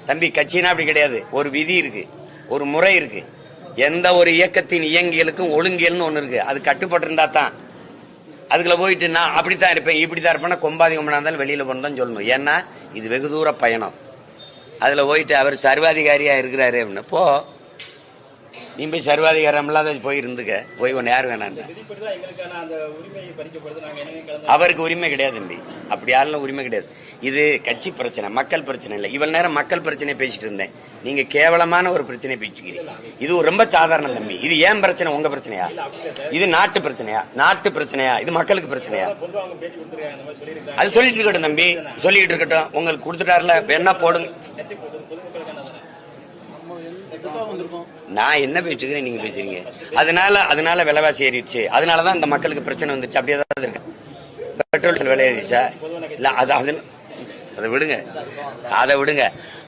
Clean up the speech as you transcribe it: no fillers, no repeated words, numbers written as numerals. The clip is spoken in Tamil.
தம்பி கட்சினா அப்படி கிடையாது. ஒரு விதி இருக்கு, ஒரு முறை இருக்கு. எந்த ஒரு இயக்கத்தின் இயங்கியலுக்கும் ஒழுங்கியல்னு ஒண்ணு இருக்கு. அது கட்டுப்பட்டு இருந்தா தான். அதுக்குள்ள போயிட்டு நான் அப்படித்தான் இருப்பேன் இப்படித்தான் இருப்பேன்னா கொம்பாதி கொம்பனா இருந்தாலும் வெளியில போனதான் சொல்லணும். ஏன்னா இது வெகு தூர பயணம். அதுல போயிட்டு அவர் சர்வாதிகாரியா இருக்கிறாரு அப்படின்னு போ, நீ போய் சர்வாதிகாரம் இல்லாத போய் இருந்துக்க, போய் ஒன்னு யாரு வேணாம். அவருக்கு உரிமை கிடையாது தம்பி, அப்படி யாரும் உரிமை கிடையாது. இது கட்சி பிரச்சனை, மக்கள் பிரச்சனை இல்லை. இவ்வளவு நேரம் மக்கள் பிரச்சனை பேசிட்டு இருந்தேன். நீங்க கேவலமான ஒரு பிரச்சனை பேசிக்கிறீங்க. இது ரொம்ப சாதாரண தம்பி. இது ஏன் பிரச்சனை? உங்க பிரச்சனையா? இது நாட்டு பிரச்சனையா? நாட்டு பிரச்சனையா? இது மக்களுக்கு பிரச்சனையா? அது சொல்லிட்டு இருக்கட்டும் தம்பி, சொல்லிட்டு இருக்கட்டும். உங்களுக்கு கொடுத்துட்டாருல, வேணா போடுங்க. நான் என்ன பேசுகிறேன், நீங்க பேசுறீங்க. அதனால விலைவாசி ஏறிடுச்சு, அதனாலதான் இந்த மக்களுக்கு பிரச்சனை வந்துச்சு. அப்படியே தான் இருக்கு. பெட்ரோல் விலை ஏறிடுச்சா? இல்ல அதை விடுங்க, அதை விடுங்க.